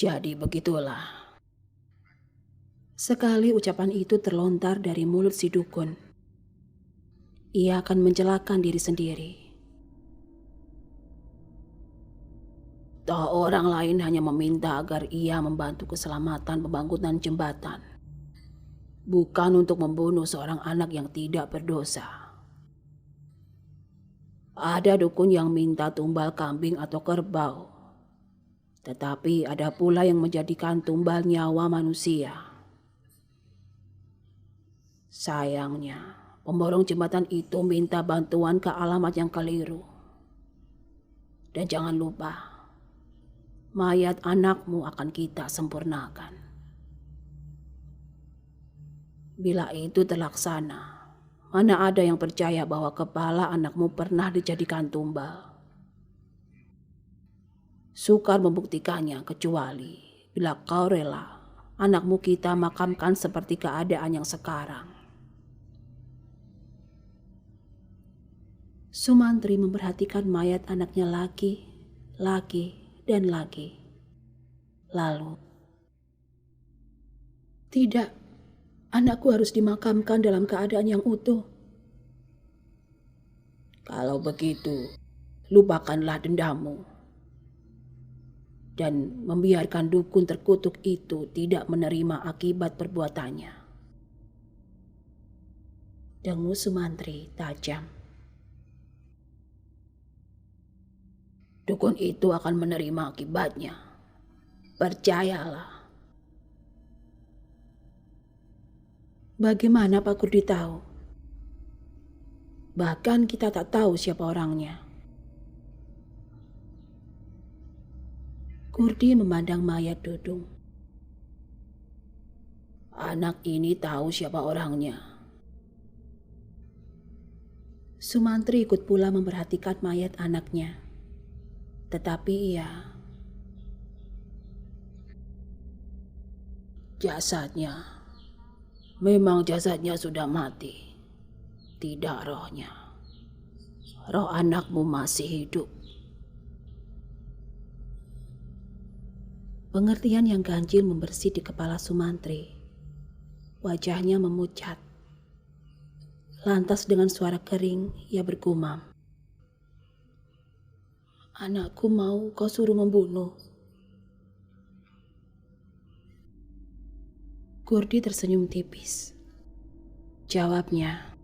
Jadi begitulah. Sekali ucapan itu terlontar dari mulut si dukun, ia akan mencelakakan diri sendiri. Toh orang lain hanya meminta agar ia membantu keselamatan pembangunan jembatan, bukan untuk membunuh seorang anak yang tidak berdosa. Ada dukun yang minta tumbal kambing atau kerbau, tetapi ada pula yang menjadikan tumbal nyawa manusia. Sayangnya, pemborong jembatan itu minta bantuan ke alamat yang keliru. Dan jangan lupa, mayat anakmu akan kita sempurnakan. Bila itu terlaksana, mana ada yang percaya bahwa kepala anakmu pernah dijadikan tumbal? Sukar membuktikannya kecuali bila kau rela anakmu kita makamkan seperti keadaan yang sekarang. Sumantri memperhatikan mayat anaknya lagi, dan lagi. Lalu, tidak, anakku harus dimakamkan dalam keadaan yang utuh. Kalau begitu, lupakanlah dendammu. Dan membiarkan dukun terkutuk itu tidak menerima akibat perbuatannya. Dengus Sumantri tajam. Dukun itu akan menerima akibatnya. Percayalah. Bagaimana Pak Kurdi tahu? Bahkan kita tak tahu siapa orangnya. Kurdi memandang mayat Dudung. Anak ini tahu siapa orangnya. Sumantri ikut pula memperhatikan mayat anaknya. Tetapi memang jasadnya sudah mati. Tidak rohnya. Roh anakmu masih hidup. Pengertian yang ganjil membersih di kepala Sumantri. Wajahnya memucat. Lantas dengan suara kering ia bergumam. Anakku mau kau suruh membunuh. Kurdi tersenyum tipis. Jawabnya,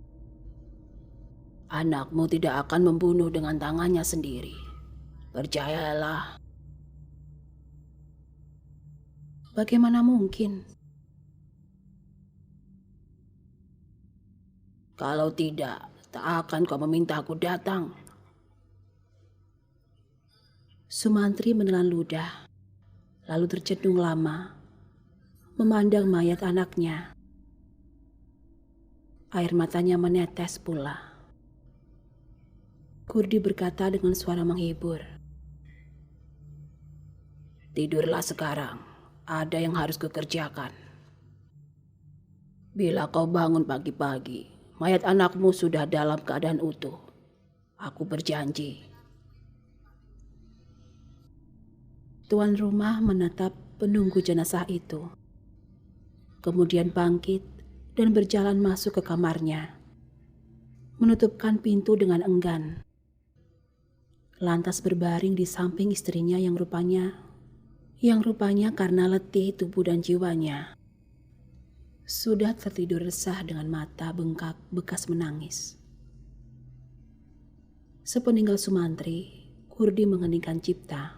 anakmu tidak akan membunuh dengan tangannya sendiri. Percayalah. Bagaimana mungkin? Kalau tidak, tak akan kau meminta aku datang. Sumantri menelan ludah, lalu tercenung lama, memandang mayat anaknya. Air matanya menetes pula. Kurdi berkata dengan suara menghibur. Tidurlah sekarang, ada yang harus kukerjakan. Bila kau bangun pagi-pagi, mayat anakmu sudah dalam keadaan utuh. Aku berjanji. Tuan rumah menatap penunggu jenazah itu. Kemudian bangkit dan berjalan masuk ke kamarnya. Menutupkan pintu dengan enggan. Lantas berbaring di samping istrinya yang rupanya karena letih tubuh dan jiwanya sudah tertidur resah dengan mata bengkak bekas menangis. Sepeninggal Sumantri, Kurdi mengheningkan cipta.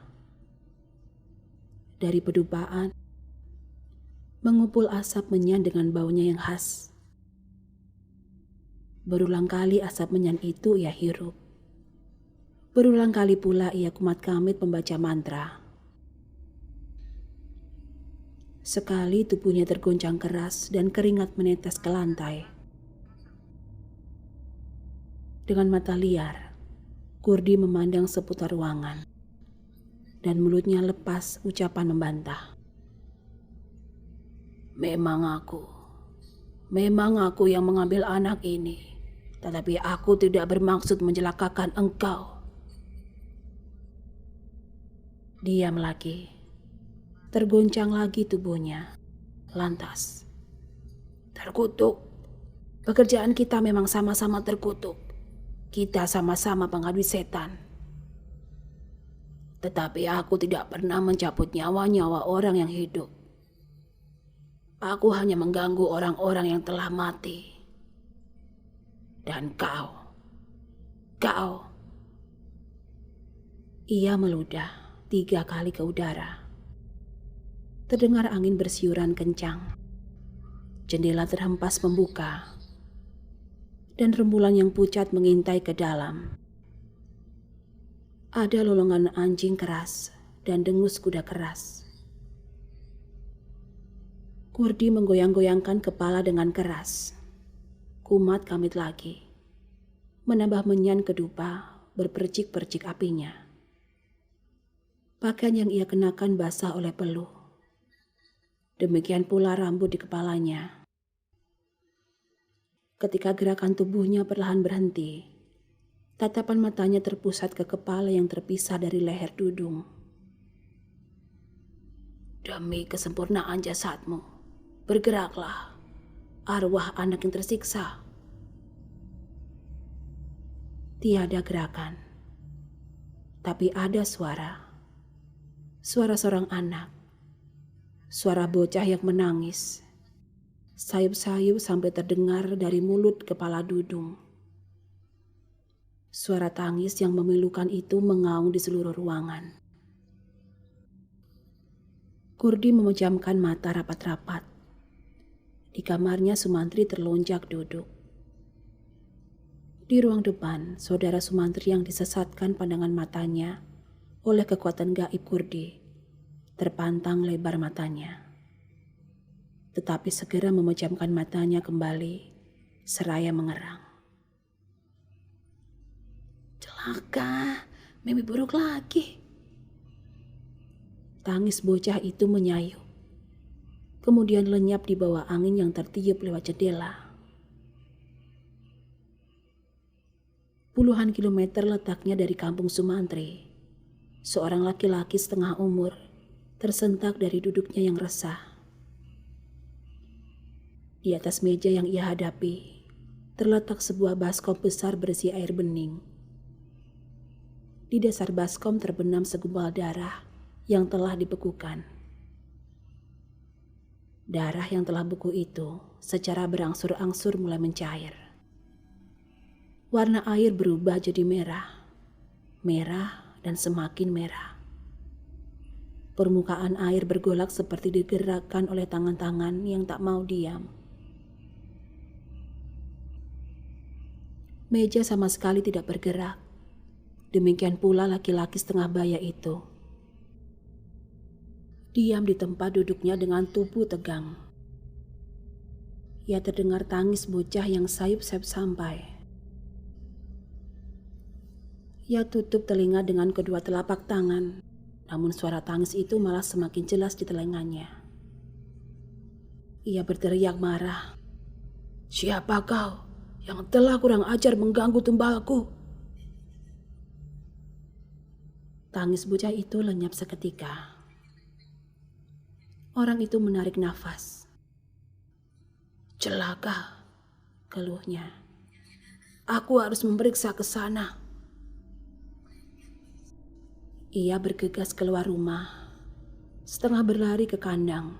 Dari pedupaan, mengupul asap menyan dengan baunya yang khas. Berulang kali asap menyan itu ia hirup. Berulang kali pula ia kumat kamit membaca mantra. Sekali tubuhnya tergoncang keras dan keringat menetes ke lantai. Dengan mata liar, Kurdi memandang seputar ruangan. Dan mulutnya lepas ucapan membantah. Memang aku yang mengambil anak ini, tetapi aku tidak bermaksud mencelakakan engkau. Diam lagi. Tergoncang lagi tubuhnya. Lantas, terkutuk. Pekerjaan kita memang sama-sama terkutuk. Kita sama-sama pengabdi setan. Tetapi aku tidak pernah mencabut nyawa-nyawa orang yang hidup. Aku hanya mengganggu orang-orang yang telah mati. Dan kau. Ia meludah 3 kali ke udara. Terdengar angin bersiuran kencang. Jendela terhempas membuka. Dan rembulan yang pucat mengintai ke dalam. Ada lolongan anjing keras dan dengus kuda keras. Kurdi menggoyang-goyangkan kepala dengan keras. Kumat kamit lagi. Menambah menyan kedupa berpercik-percik apinya. Pakaian yang ia kenakan basah oleh peluh. Demikian pula rambut di kepalanya. Ketika gerakan tubuhnya perlahan berhenti, tatapan matanya terpusat ke kepala yang terpisah dari leher dudung. Demi kesempurnaan jasadmu, bergeraklah, arwah anak yang tersiksa. Tiada gerakan, tapi ada suara. Suara seorang anak. Suara bocah yang menangis. Sayup-sayup sampai terdengar dari mulut kepala dudung. Suara tangis yang memilukan itu mengaung di seluruh ruangan. Kurdi memejamkan mata rapat-rapat. Di kamarnya Sumantri terlonjak duduk. Di ruang depan, saudara Sumantri yang disesatkan pandangan matanya oleh kekuatan gaib Kurdi, terpantang lebar matanya. Tetapi segera memejamkan matanya kembali, seraya mengerang. Celaka, mimpi buruk lagi. Tangis bocah itu menyayup, kemudian lenyap di bawah angin yang tertiup lewat jendela. Puluhan kilometer letaknya dari kampung Sumantri. Seorang laki-laki setengah umur tersentak dari duduknya yang resah. Di atas meja yang ia hadapi terletak sebuah baskom besar berisi air bening. Di dasar baskom terbenam segumpal darah yang telah dibekukan. Darah yang telah beku itu secara berangsur-angsur mulai mencair. Warna air berubah jadi merah, dan semakin merah. Permukaan air bergolak seperti digerakkan oleh tangan-tangan yang tak mau diam. Meja sama sekali tidak bergerak. Demikian pula laki-laki setengah baya itu. Diam di tempat duduknya dengan tubuh tegang. Ia terdengar tangis bocah yang sayup-sayup sampai. Ia tutup telinga dengan kedua telapak tangan, namun suara tangis itu malah semakin jelas di telinganya. Ia berteriak marah. Siapa kau yang telah kurang ajar mengganggu tumbalku? Tangis bocah itu lenyap seketika. Orang itu menarik nafas. Celaka, keluhnya. Aku harus memeriksa ke sana. Ia bergegas keluar rumah, setengah berlari ke kandang.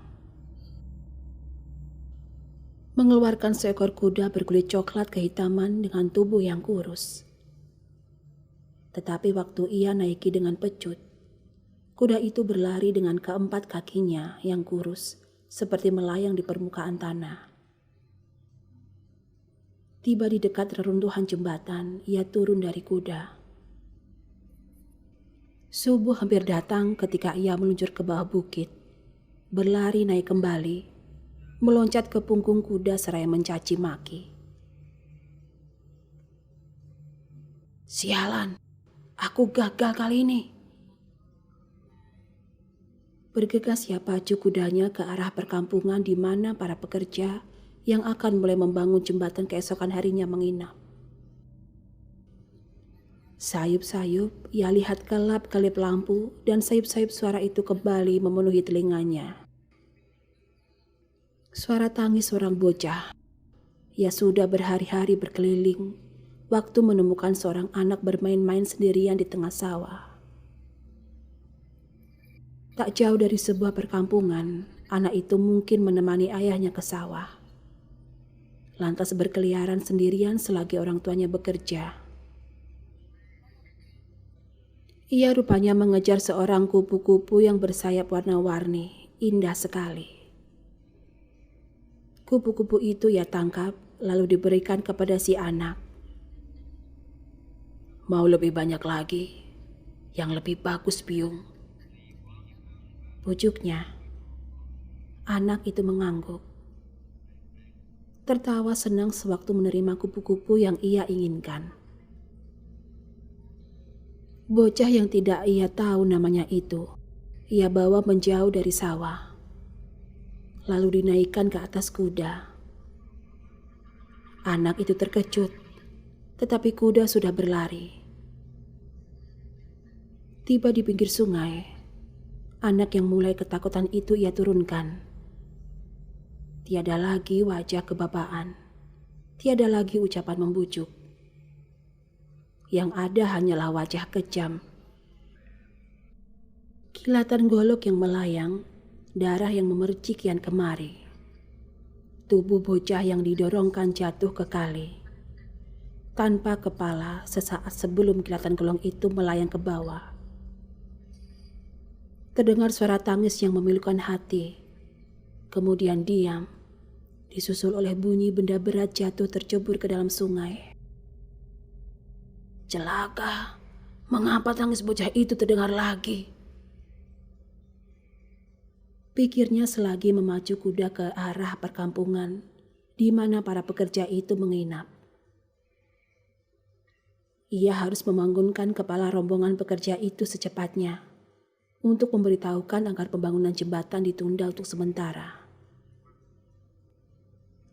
Mengeluarkan seekor kuda berkulit coklat kehitaman dengan tubuh yang kurus. Tetapi waktu ia naiki dengan pecut, kuda itu berlari dengan keempat kakinya yang kurus, seperti melayang di permukaan tanah. Tiba di dekat reruntuhan jembatan, ia turun dari kuda. Subuh hampir datang ketika ia meluncur ke bawah bukit, berlari naik kembali, meloncat ke punggung kuda seraya mencaci maki. Sialan, aku gagal kali ini. Bergegas ia pacu kudanya ke arah perkampungan di mana para pekerja yang akan mulai membangun jembatan keesokan harinya menginap. Sayup-sayup, ia lihat kelap-kelip lampu dan sayup-sayup suara itu kembali memenuhi telinganya. Suara tangis seorang bocah. Ia sudah berhari-hari berkeliling, waktu menemukan seorang anak bermain-main sendirian di tengah sawah. Tak jauh dari sebuah perkampungan, anak itu mungkin menemani ayahnya ke sawah. Lantas berkeliaran sendirian selagi orang tuanya bekerja. Ia rupanya mengejar seorang kupu-kupu yang bersayap warna-warni, indah sekali. Kupu-kupu itu ia tangkap, lalu diberikan kepada si anak. Mau lebih banyak lagi, yang lebih bagus, Biung. Bujuknya. Anak itu mengangguk. Tertawa senang sewaktu menerima kupu-kupu yang ia inginkan. Bocah yang tidak ia tahu namanya itu, ia bawa menjauh dari sawah. Lalu dinaikkan ke atas kuda. Anak itu terkejut, tetapi kuda sudah berlari. Tiba di pinggir sungai, anak yang mulai ketakutan itu ia turunkan. Tiada lagi wajah kebapaan, tiada lagi ucapan membujuk. Yang ada hanyalah wajah kejam. Kilatan golok yang melayang, darah yang memercik kian kemari. Tubuh bocah yang didorongkan jatuh ke kali. Tanpa kepala sesaat sebelum kilatan golong itu melayang ke bawah. Terdengar suara tangis yang memilukan hati. Kemudian diam, disusul oleh bunyi benda berat jatuh tercebur ke dalam sungai. Celaka, mengapa tangis bocah itu terdengar lagi? Pikirnya selagi memacu kuda ke arah perkampungan di mana para pekerja itu menginap. Ia harus membangunkan kepala rombongan pekerja itu secepatnya untuk memberitahukan agar pembangunan jembatan ditunda untuk sementara.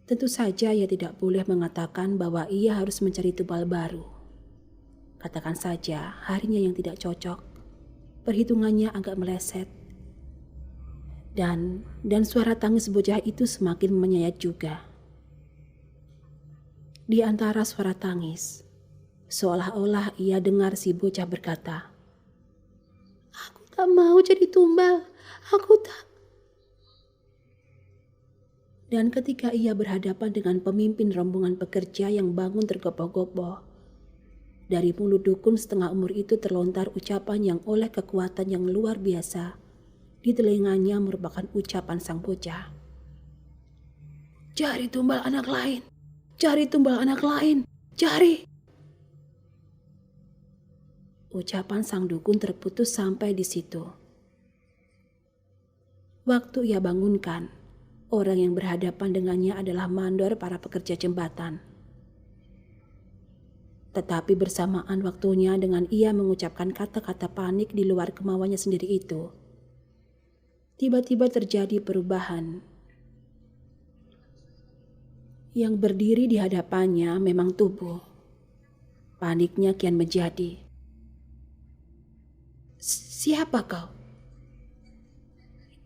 Tentu saja ia tidak boleh mengatakan bahwa ia harus mencari tumbal baru. Katakan saja harinya yang tidak cocok, perhitungannya agak meleset. Dan suara tangis bocah itu semakin menyayat juga. Di antara suara tangis, seolah-olah ia dengar si bocah berkata, "Aku tak mau jadi tumbal, aku tak..." Dan ketika ia berhadapan dengan pemimpin rombongan pekerja yang bangun tergopoh-gopoh, dari mulut dukun setengah umur itu terlontar ucapan yang oleh kekuatan yang luar biasa di telinganya merupakan ucapan sang bocah. "Cari tumbal anak lain, cari tumbal anak lain, cari." Ucapan sang dukun terputus sampai di situ. Waktu ia bangunkan, orang yang berhadapan dengannya adalah mandor para pekerja jembatan. Tetapi bersamaan waktunya dengan ia mengucapkan kata-kata panik di luar kemauannya sendiri itu, tiba-tiba terjadi perubahan. Yang berdiri di hadapannya memang tubuh. Paniknya kian menjadi. "Siapa kau?"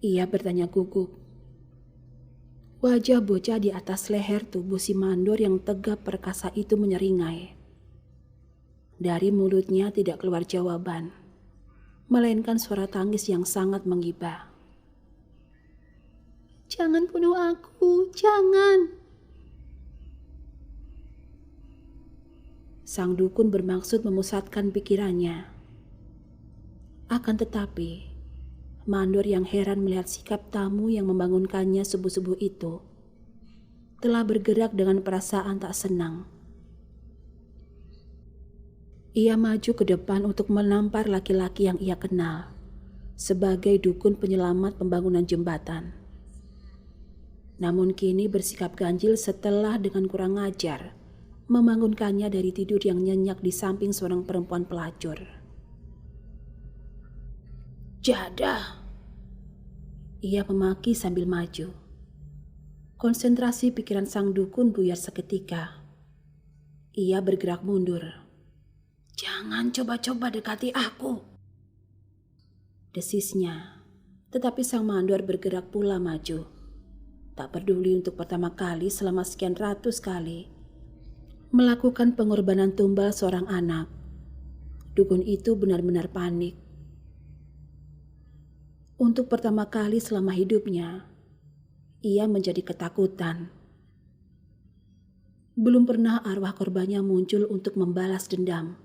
Ia bertanya gugup. Wajah bocah di atas leher tubuh si mandor yang tegap perkasa itu menyeringai. Dari mulutnya tidak keluar jawaban, melainkan suara tangis yang sangat menggibah. "Jangan bunuh aku, jangan!" Sang dukun bermaksud memusatkan pikirannya. Akan tetapi, mandor yang heran melihat sikap tamu yang membangunkannya subuh-subuh itu telah bergerak dengan perasaan tak senang. Ia maju ke depan untuk menampar laki-laki yang ia kenal sebagai dukun penyelamat pembangunan jembatan. Namun kini bersikap ganjil setelah dengan kurang ajar membangunkannya dari tidur yang nyenyak di samping seorang perempuan pelacur. "Jadah!" Ia memaki sambil maju. Konsentrasi pikiran sang dukun buyar seketika. Ia bergerak mundur. Jangan coba-coba dekati aku, desisnya. Tetapi sang mandor bergerak pula maju. Tak peduli untuk pertama kali selama sekian ratus kali melakukan pengorbanan tumbal seorang anak. Dukun itu benar-benar panik. Untuk pertama kali selama hidupnya, ia menjadi ketakutan. Belum pernah arwah korbannya muncul untuk membalas dendam.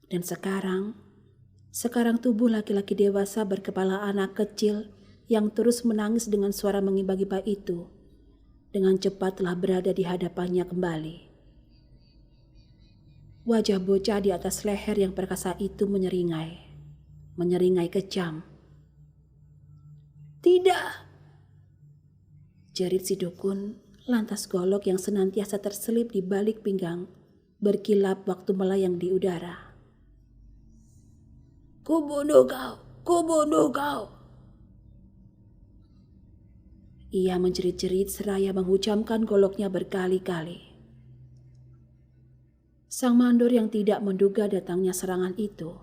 Dan sekarang tubuh laki-laki dewasa berkepala anak kecil yang terus menangis dengan suara mengibah-gibah itu dengan cepat telah berada di hadapannya kembali. Wajah bocah di atas leher yang perkasa itu menyeringai kejam. "Tidak!" jerit si dukun, lantas golok yang senantiasa terselip di balik pinggang berkilap waktu melayang di udara. Kubunuh kau. Ia menjerit-jerit seraya menghujamkan goloknya berkali-kali. Sang mandor yang tidak menduga datangnya serangan itu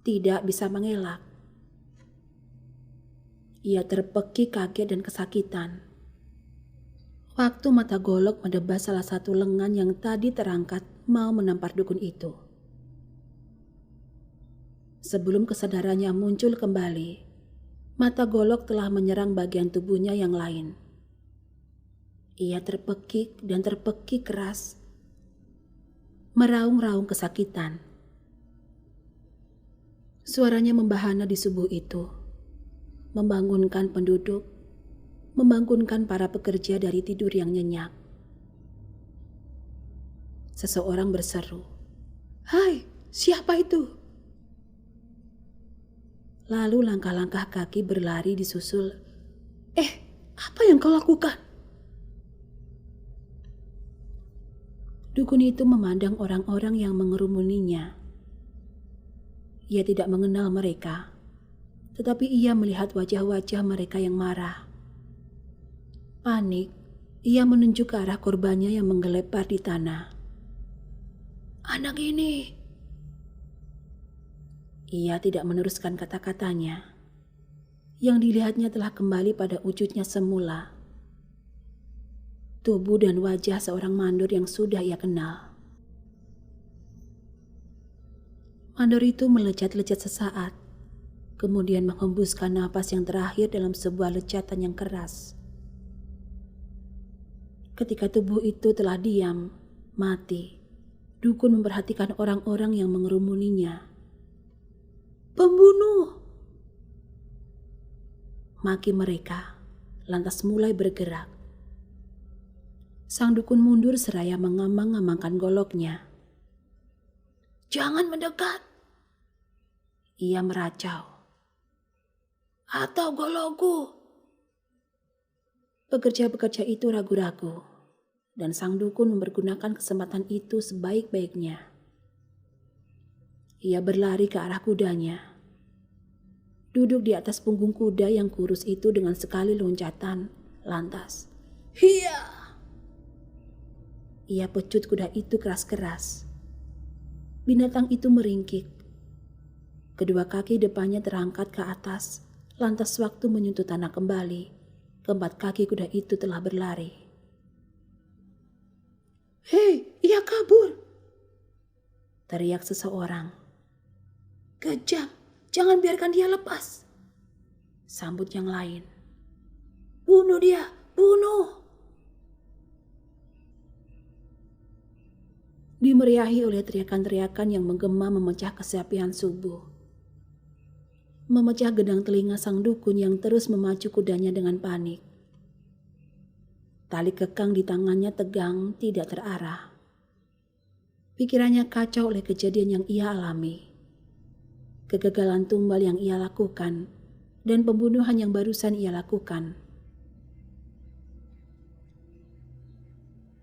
tidak bisa mengelak. Ia terpekik kaget dan kesakitan. Waktu mata golok mendebas salah satu lengan yang tadi terangkat mau menampar dukun itu. Sebelum kesadarannya muncul kembali, mata golok telah menyerang bagian tubuhnya yang lain. Ia terpekik dan terpekik keras, meraung-raung kesakitan. Suaranya membahana di subuh itu, membangunkan penduduk, membangunkan para pekerja dari tidur yang nyenyak. Seseorang berseru, "Hai, siapa itu?" Lalu langkah-langkah kaki berlari disusul. Apa yang kau lakukan?" Dukun itu memandang orang-orang yang mengerumuninya. Ia tidak mengenal mereka, tetapi ia melihat wajah-wajah mereka yang marah. Panik, ia menunjuk ke arah korbannya yang menggelepar di tanah. "Anak ini." Ia tidak meneruskan kata-katanya. Yang dilihatnya telah kembali pada wujudnya semula. Tubuh dan wajah seorang mandor yang sudah ia kenal. Mandor itu melejat-lejat sesaat, kemudian menghembuskan napas yang terakhir dalam sebuah lejatan yang keras. Ketika tubuh itu telah diam, mati, dukun memperhatikan orang-orang yang mengerumuninya. "Pembunuh!" maki mereka, lantas mulai bergerak. Sang dukun mundur seraya mengamang-amangkan goloknya. "Jangan mendekat!" ia meracau. "Atau golokku!" Pekerja-pekerja itu ragu-ragu, dan sang dukun mempergunakan kesempatan itu sebaik-baiknya. Ia berlari ke arah kudanya. Duduk di atas punggung kuda yang kurus itu dengan sekali loncatan, lantas, "Hiya!" Ia pecut kuda itu keras-keras. Binatang itu meringkik. Kedua kaki depannya terangkat ke atas, lantas waktu menyentuh tanah kembali, keempat kaki kuda itu telah berlari. "Hei, ia kabur!" teriak seseorang. "Kejam, jangan biarkan dia lepas!" sambut yang lain. "Bunuh dia, bunuh!" Dimeriahi oleh teriakan-teriakan yang menggema memecah kesepian subuh. Memecah gedang telinga sang dukun yang terus memacu kudanya dengan panik. Tali kekang di tangannya tegang, tidak terarah. Pikirannya kacau oleh kejadian yang ia alami. Kegagalan tumbal yang ia lakukan, dan pembunuhan yang barusan ia lakukan.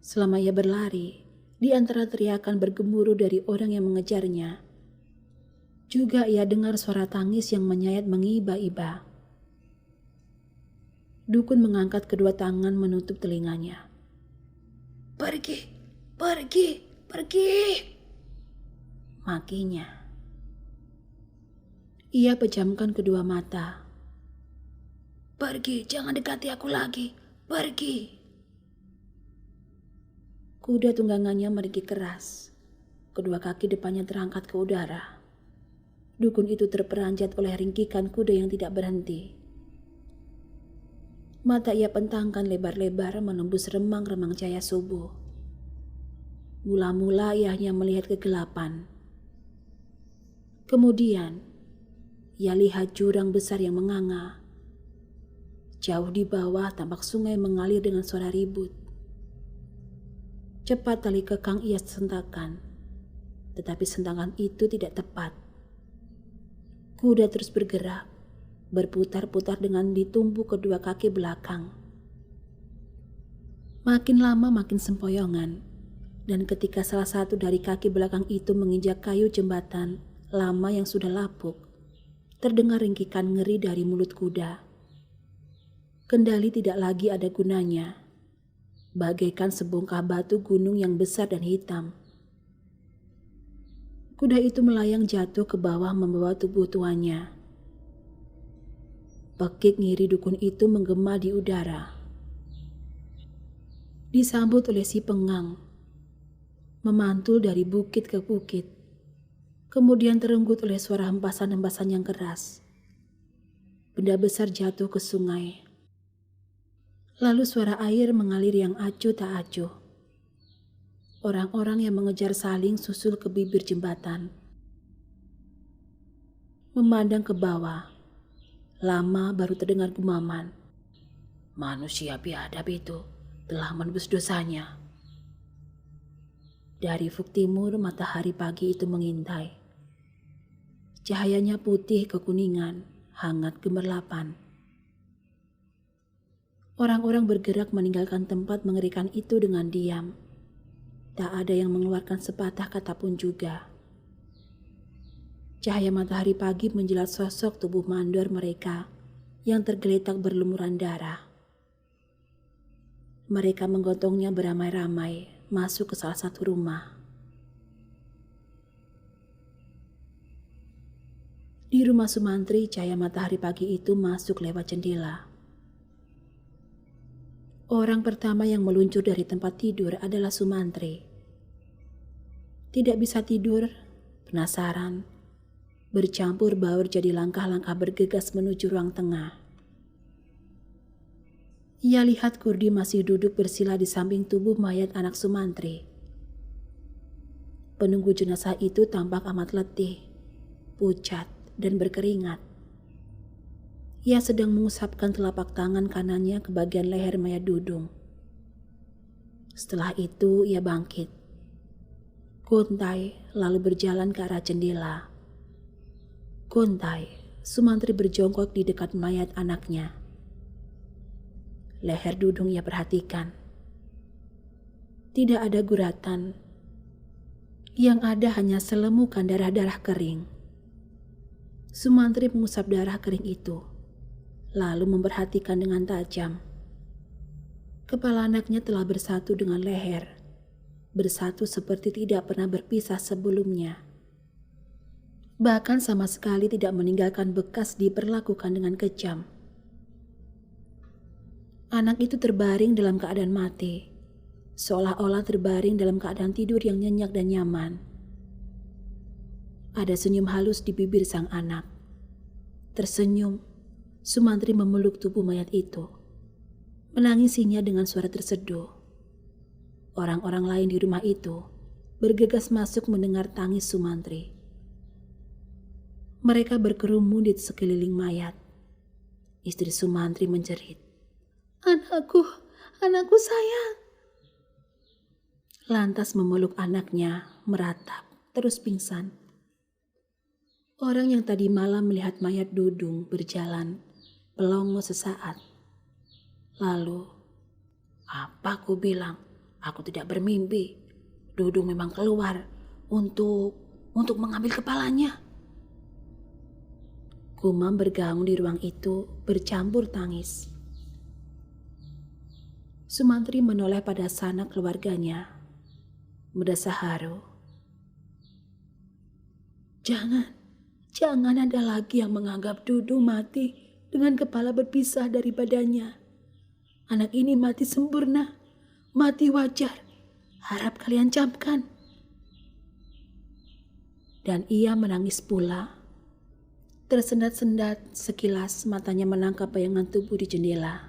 Selama ia berlari, di antara teriakan bergemuruh dari orang yang mengejarnya, juga ia dengar suara tangis yang menyayat mengiba-iba. Dukun mengangkat kedua tangan menutup telinganya. "Pergi, pergi, pergi!" makinya. Ia pejamkan kedua mata. "Pergi, jangan dekati aku lagi. Pergi." Kuda tunggangannya meringkik keras. Kedua kaki depannya terangkat ke udara. Dukun itu terperanjat oleh ringkikan kuda yang tidak berhenti. Mata ia pentangkan lebar-lebar menembus remang-remang cahaya subuh. Mula-mula ia hanya melihat kegelapan. Kemudian, ia lihat jurang besar yang menganga. Jauh di bawah tampak sungai mengalir dengan suara ribut. Cepat tali kekang ia sentakan, tetapi sentakan itu tidak tepat. Kuda terus bergerak, berputar-putar dengan ditumbuk kedua kaki belakang. Makin lama makin sempoyongan, dan ketika salah satu dari kaki belakang itu menginjak kayu jembatan lama yang sudah lapuk, terdengar ringkikan ngeri dari mulut kuda. Kendali tidak lagi ada gunanya, bagaikan sebongkah batu gunung yang besar dan hitam. Kuda itu melayang jatuh ke bawah membawa tubuh tuannya. Pekik ngiri dukun itu menggema di udara. Disambut oleh si pengang, memantul dari bukit ke bukit, kemudian terenggut oleh suara hempasan-hempasan yang keras. Benda besar jatuh ke sungai. Lalu suara air mengalir yang acuh tak acuh. Orang-orang yang mengejar saling susul ke bibir jembatan. Memandang ke bawah, lama baru terdengar gumaman. Manusia biadab itu telah menebus dosanya. Dari ufuk timur matahari pagi itu mengintai. Cahayanya putih kekuningan, hangat gemerlapan. Orang-orang bergerak meninggalkan tempat mengerikan itu dengan diam. Tak ada yang mengeluarkan sepatah kata pun juga. Cahaya matahari pagi menjilat sosok tubuh mandor mereka yang tergeletak berlumuran darah. Mereka menggotongnya beramai-ramai masuk ke salah satu rumah. Di rumah Sumantri, cahaya matahari pagi itu masuk lewat jendela. Orang pertama yang meluncur dari tempat tidur adalah Sumantri. Tidak bisa tidur, penasaran, bercampur baur jadi langkah-langkah bergegas menuju ruang tengah. Ia lihat Kurdi masih duduk bersila di samping tubuh mayat anak Sumantri. Penunggu jenazah itu tampak amat letih, pucat, dan berkeringat. Ia sedang mengusapkan telapak tangan kanannya ke bagian leher mayat Dudung. Setelah itu ia bangkit. Gontai lalu berjalan ke arah jendela. Gontai, Sumantri berjongkok di dekat mayat anaknya. Leher Dudung ia perhatikan. Tidak ada guratan. Yang ada hanya selemukan darah-darah kering. Sumantri mengusap darah kering itu, lalu memperhatikan dengan tajam. Kepala anaknya telah bersatu dengan leher, bersatu seperti tidak pernah berpisah sebelumnya. Bahkan sama sekali tidak meninggalkan bekas diperlakukan dengan kejam. Anak itu terbaring dalam keadaan mati, seolah-olah terbaring dalam keadaan tidur yang nyenyak dan nyaman. Ada senyum halus di bibir sang anak. Tersenyum, Sumantri memeluk tubuh mayat itu, menangisinya dengan suara terseduh. Orang-orang lain di rumah itu bergegas masuk mendengar tangis Sumantri. Mereka berkerumun di sekeliling mayat. Istri Sumantri menjerit, "Anakku, anakku sayang." Lantas memeluk anaknya, meratap, terus pingsan. Orang yang tadi malam melihat mayat Dudung berjalan, pelongo sesaat. Lalu, apa aku bilang? Aku tidak bermimpi. Dudung memang keluar untuk mengambil kepalanya. Gumam bergaung di ruang itu bercampur tangis. Sumantri menoleh pada sanak keluarganya, mendesah haru. Jangan ada lagi yang menganggap Dudu mati dengan kepala berpisah dari badannya. Anak ini mati sempurna, mati wajar. Harap kalian camkan. Dan ia menangis pula. Tersendat-sendat sekilas matanya menangkap bayangan tubuh di jendela.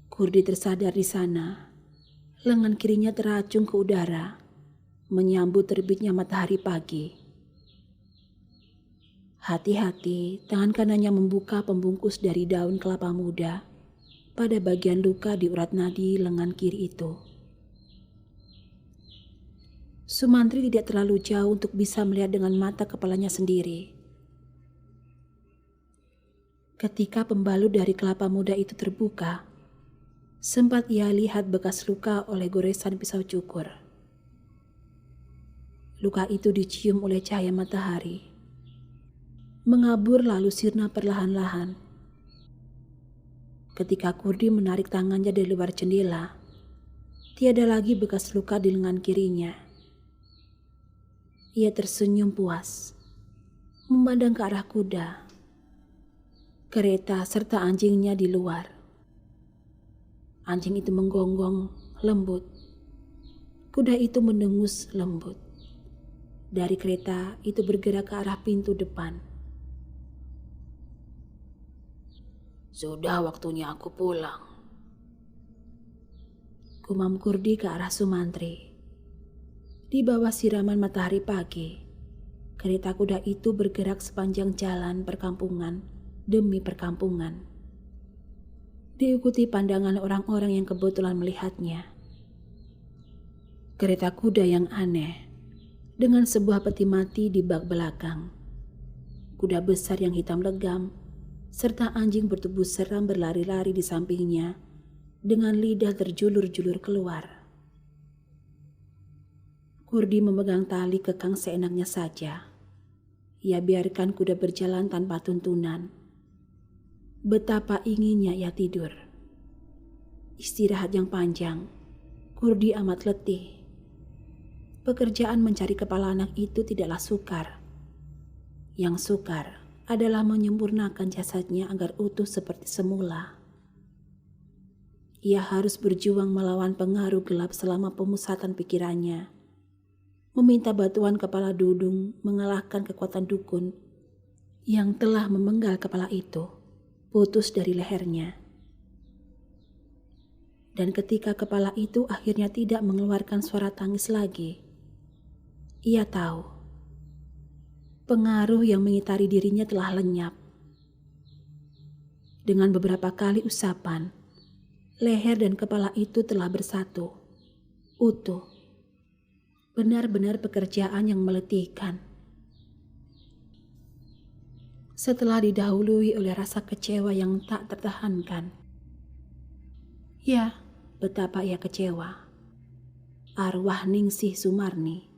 Kurdi tersadar di sana. Lengan kirinya teracung ke udara, menyambut terbitnya matahari pagi. Hati-hati, tangan kanannya membuka pembungkus dari daun kelapa muda pada bagian luka di urat nadi lengan kiri itu. Sumantri tidak terlalu jauh untuk bisa melihat dengan mata kepalanya sendiri. Ketika pembalut dari kelapa muda itu terbuka, sempat ia lihat bekas luka oleh goresan pisau cukur. Luka itu dicium oleh cahaya matahari, mengabur lalu sirna perlahan-lahan. Ketika Kurdi menarik tangannya dari luar jendela, tiada lagi bekas luka di lengan kirinya. Ia tersenyum puas, memandang ke arah kuda, kereta serta anjingnya di luar. Anjing itu menggonggong lembut. Kuda itu mendengus lembut. Dari kereta itu bergerak ke arah pintu depan. Sudah waktunya aku pulang, gumam Kurdi ke arah Sumantri. Di bawah siraman matahari pagi, kereta kuda itu bergerak sepanjang jalan perkampungan demi perkampungan. Diikuti pandangan orang-orang yang kebetulan melihatnya. Kereta kuda yang aneh, dengan sebuah peti mati di bak belakang. Kuda besar yang hitam legam, serta anjing bertubuh seram berlari-lari di sampingnya, dengan lidah terjulur-julur keluar. Kurdi memegang tali kekang seenaknya saja. Ia biarkan kuda berjalan tanpa tuntunan. Betapa inginnya ia tidur. Istirahat yang panjang, Kurdi amat letih. Pekerjaan mencari kepala anak itu tidaklah sukar. Yang sukar adalah menyempurnakan jasadnya agar utuh seperti semula. Ia harus berjuang melawan pengaruh gelap selama pemusatan pikirannya. Meminta bantuan kepala dudung mengalahkan kekuatan dukun yang telah memenggal kepala itu, putus dari lehernya. Dan ketika kepala itu akhirnya tidak mengeluarkan suara tangis lagi, ia tahu pengaruh yang mengitari dirinya telah lenyap. Dengan beberapa kali usapan, leher dan kepala itu telah bersatu, utuh. Benar-benar pekerjaan yang meletihkan. Setelah didahului oleh rasa kecewa yang tak tertahankan. Ya, betapa ia kecewa. Arwah Ningsih Sumarni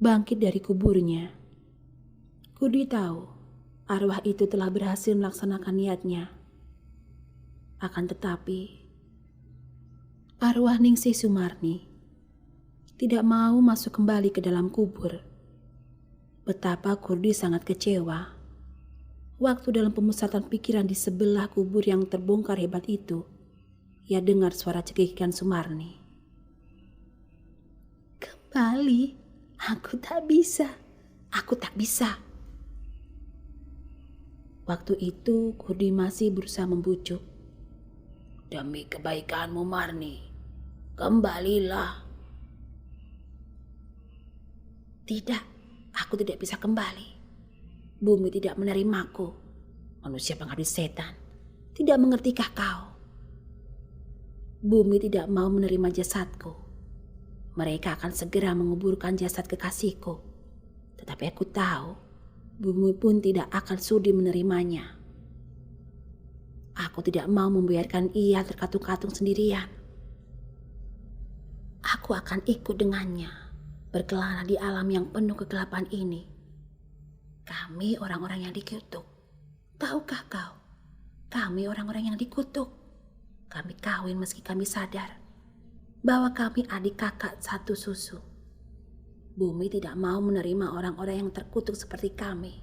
bangkit dari kuburnya. Kurdi tahu arwah itu telah berhasil melaksanakan niatnya. Akan tetapi, arwah Ningsih Sumarni tidak mau masuk kembali ke dalam kubur. Betapa Kurdi sangat kecewa. Waktu dalam pemusatan pikiran di sebelah kubur yang terbongkar hebat itu, ia dengar suara cekikikan Sumarni. Kembali, aku tak bisa. Waktu itu Kurdi masih berusaha membujuk. Demi kebaikanmu Marni, kembalilah. Tidak, aku tidak bisa kembali. Bumi tidak menerimaku. Manusia pengabdi setan. Tidak mengertikah kau? Bumi tidak mau menerima jasadku. Mereka akan segera menguburkan jasad kekasihku. Tetapi aku tahu, bumi pun tidak akan sudi menerimanya. Aku tidak mau membiarkan ia terkatung-katung sendirian. Aku akan ikut dengannya, berkelana di alam yang penuh kegelapan ini. Kami orang-orang yang dikutuk. Tahukah kau? Kami orang-orang yang dikutuk. Kami kawin meski kami sadar bahwa kami adik kakak satu susu. Bumi tidak mau menerima orang-orang yang terkutuk seperti kami.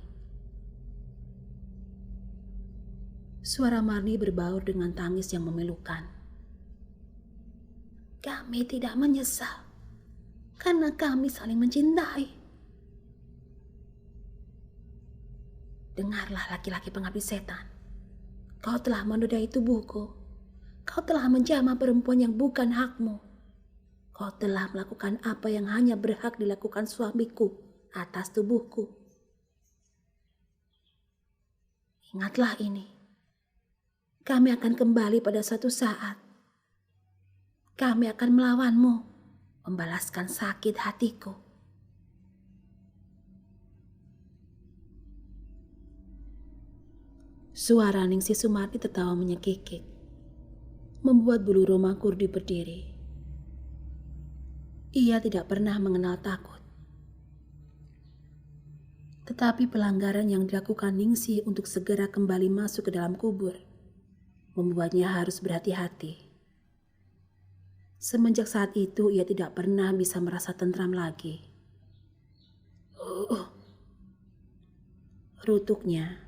Suara Marni berbaur dengan tangis yang memilukan. Kami tidak menyesal karena kami saling mencintai. Dengarlah laki-laki pengabdi setan. Kau telah menodai tubuhku. Kau telah menjamah perempuan yang bukan hakmu. Kau telah melakukan apa yang hanya berhak dilakukan suamiku atas tubuhku. Ingatlah ini. Kami akan kembali pada suatu saat. Kami akan melawanmu, membalaskan sakit hatiku. Suara Ningsih Sumardi tertawa menyekikik, membuat bulu roma Kurdi berdiri. Ia tidak pernah mengenal takut. Tetapi pelanggaran yang dilakukan Ningsih untuk segera kembali masuk ke dalam kubur membuatnya harus berhati-hati. Semenjak saat itu ia tidak pernah bisa merasa tentram lagi. Rutuknya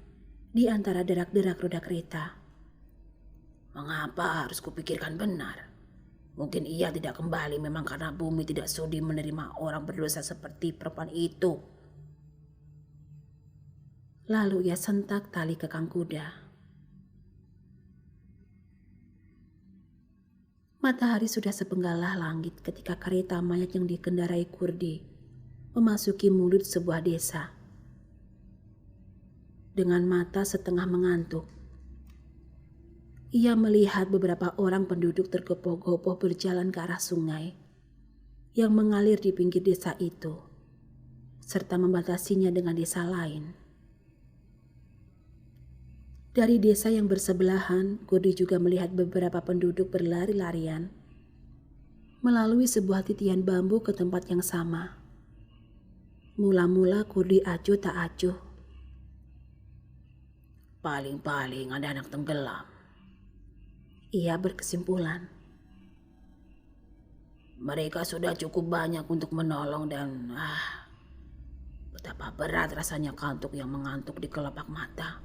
di antara derak-derak roda kereta. Mengapa harus kupikirkan benar? Mungkin ia tidak kembali memang karena bumi tidak sudi menerima orang berdosa seperti perempuan itu. Lalu ia sentak tali kekang kuda. Matahari sudah sepenggalah langit ketika kereta mayat yang dikendarai Kurdi memasuki mulut sebuah desa. Dengan mata setengah mengantuk, ia melihat beberapa orang penduduk tergopoh-gopoh berjalan ke arah sungai yang mengalir di pinggir desa itu, serta membatasinya dengan desa lain. Dari desa yang bersebelahan, Kurdi juga melihat beberapa penduduk berlari-larian melalui sebuah titian bambu ke tempat yang sama. Mula-mula Kurdi acuh tak acuh. Paling-paling ada anak tenggelam. Ia berkesimpulan. Mereka sudah cukup banyak untuk menolong dan betapa berat rasanya kantuk yang mengantuk di kelopak mata.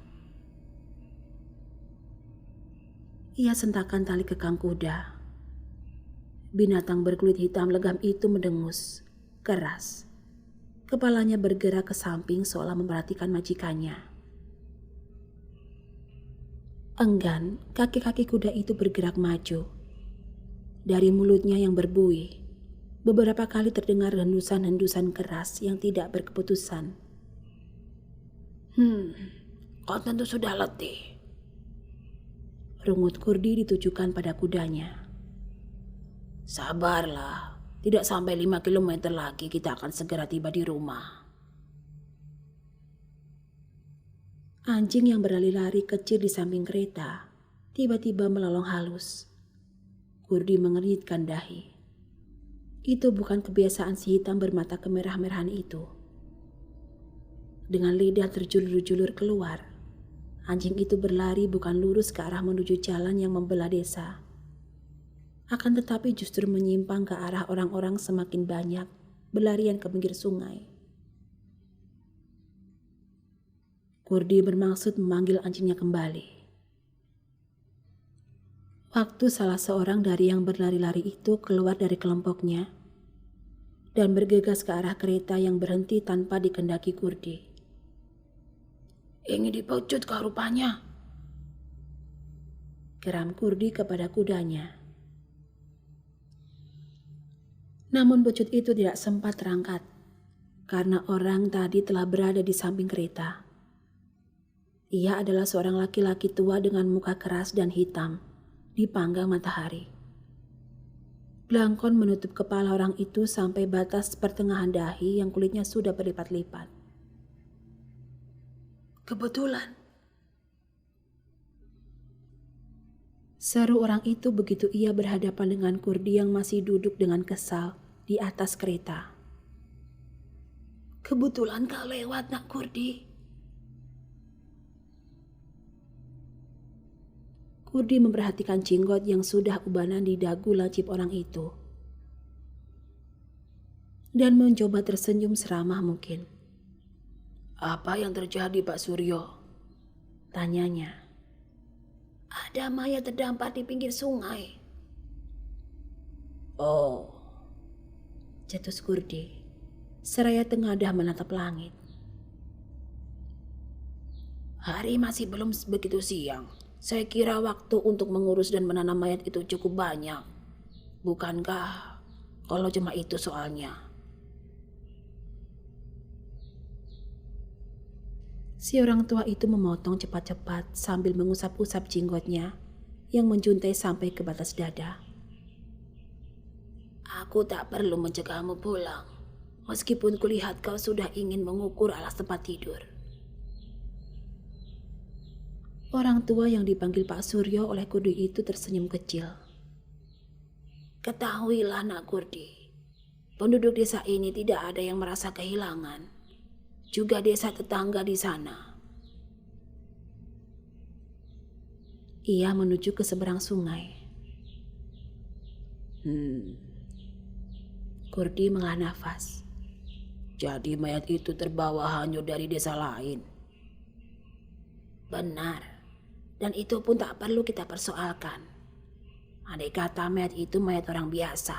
Ia sentakkan tali kekang kuda. Binatang berkulit hitam legam itu mendengus, keras. Kepalanya bergerak ke samping seolah memperhatikan majikannya. Enggan, kaki-kaki kuda itu bergerak maju. Dari mulutnya yang berbuih, beberapa kali terdengar hendusan-hendusan keras yang tidak berkeputusan. Kau tentu sudah letih. Rungut Kurdi ditujukan pada kudanya. Sabarlah, tidak sampai 5 kilometer lagi kita akan segera tiba di rumah. Anjing yang berlari-lari kecil di samping kereta tiba-tiba melolong halus. Kurdi mengeritkan dahi. Itu bukan kebiasaan si hitam bermata kemerah-merahan itu. Dengan lidah terjulur-julur keluar, anjing itu berlari bukan lurus ke arah menuju jalan yang membelah desa. Akan tetapi justru menyimpang ke arah orang-orang semakin banyak berlarian ke pinggir sungai. Kurdi bermaksud memanggil anjingnya kembali. Waktu salah seorang dari yang berlari-lari itu keluar dari kelompoknya dan bergegas ke arah kereta yang berhenti tanpa dikendaki Kurdi. Ingin dipecut kau rupanya, geram Kurdi kepada kudanya. Namun pecut itu tidak sempat terangkat karena orang tadi telah berada di samping kereta. Ia adalah seorang laki-laki tua dengan muka keras dan hitam, dipanggang matahari. Belangkon menutup kepala orang itu sampai batas pertengahan dahi yang kulitnya sudah berlipat-lipat. Kebetulan, seru orang itu begitu ia berhadapan dengan Kurdi yang masih duduk dengan kesal di atas kereta. Kebetulan kau lewat, nak Kurdi. Kurdi memperhatikan jenggot yang sudah ubanan di dagu lancip orang itu. dan mencoba tersenyum seramah mungkin. "Apa yang terjadi, Pak Suryo?" tanyanya. "Ada mayat terdampar di pinggir sungai." "Oh," cetus Kurdi, seraya tengadah menatap langit. "Hari masih belum begitu siang. Saya kira waktu untuk mengurus dan menanam mayat itu cukup banyak. Bukankah? Kalau cuma itu soalnya." Si orang tua itu memotong cepat-cepat sambil mengusap-usap jenggotnya yang menjuntai sampai ke batas dada. "Aku tak perlu mencegahmu pulang, meskipun kulihat kau sudah ingin mengukur alas tempat tidur." Orang tua yang dipanggil Pak Suryo oleh Kurdi itu tersenyum kecil. "Ketahuilah, Nak Kurdi, penduduk desa ini tidak ada yang merasa kehilangan. Juga desa tetangga di sana." Ia menuju ke seberang sungai. Kurdi menghela nafas. "Jadi mayat itu terbawa hanyut dari desa lain?" "Benar, dan itu pun tak perlu kita persoalkan. Andai kata mayat itu mayat orang biasa."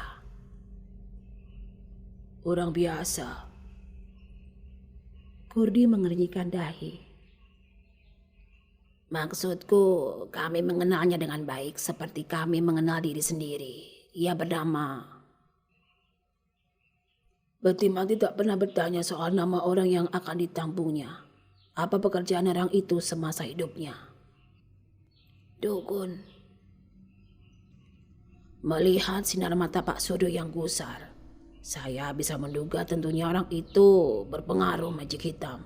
"Orang biasa?" Kurdi mengernyitkan dahi. "Maksudku, kami mengenalnya dengan baik seperti kami mengenal diri sendiri. Ia bernama..." "Betimati tak pernah bertanya soal nama orang yang akan ditampungnya. Apa pekerjaan orang itu semasa hidupnya?" "Dukun." Melihat sinar mata Pak Suryo yang gusar, saya bisa menduga tentunya orang itu berpengaruh magic hitam.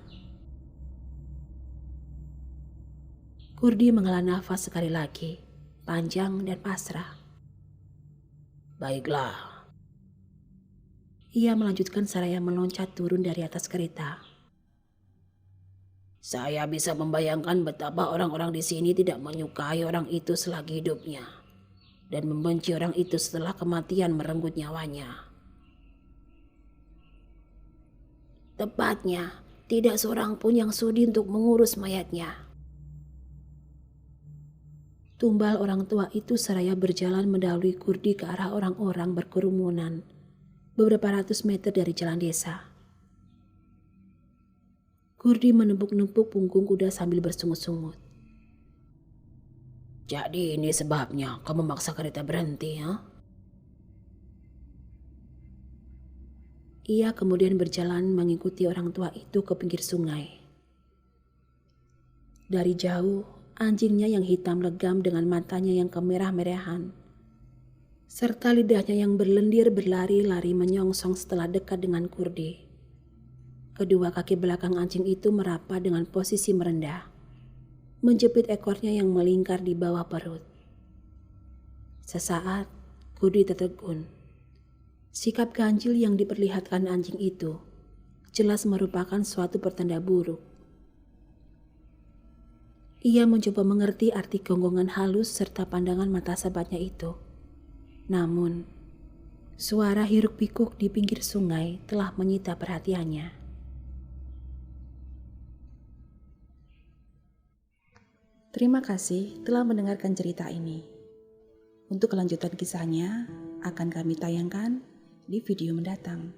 Kurdi menghela nafas sekali lagi, panjang dan pasrah. "Baiklah." Ia melanjutkan seraya meloncat turun dari atas kereta. "Saya bisa membayangkan betapa orang-orang di sini tidak menyukai orang itu selagi hidupnya dan membenci orang itu setelah kematian merenggut nyawanya. Tepatnya, tidak seorang pun yang sudi untuk mengurus mayatnya." Tumbal orang tua itu seraya berjalan mendahului Kurdi ke arah orang-orang berkerumunan beberapa ratus meter dari jalan desa. Kurdi menepuk-nepuk punggung kuda sambil bersungut-sungut. "Jadi ini sebabnya kau memaksa kereta berhenti, ya?" Ia kemudian berjalan mengikuti orang tua itu ke pinggir sungai. Dari jauh, anjingnya yang hitam legam dengan matanya yang kemerah-merahan, serta lidahnya yang berlendir berlari-lari menyongsong setelah dekat dengan Kurdi. Kedua kaki belakang anjing itu merapat dengan posisi merendah, menjepit ekornya yang melingkar di bawah perut. Sesaat, Kurdi tertegun. Sikap ganjil yang diperlihatkan anjing itu jelas merupakan suatu pertanda buruk. Ia mencoba mengerti arti gonggongan halus serta pandangan mata sahabatnya itu. Namun, suara hiruk-pikuk di pinggir sungai telah menyita perhatiannya. Terima kasih telah mendengarkan cerita ini. Untuk kelanjutan kisahnya akan kami tayangkan di video mendatang.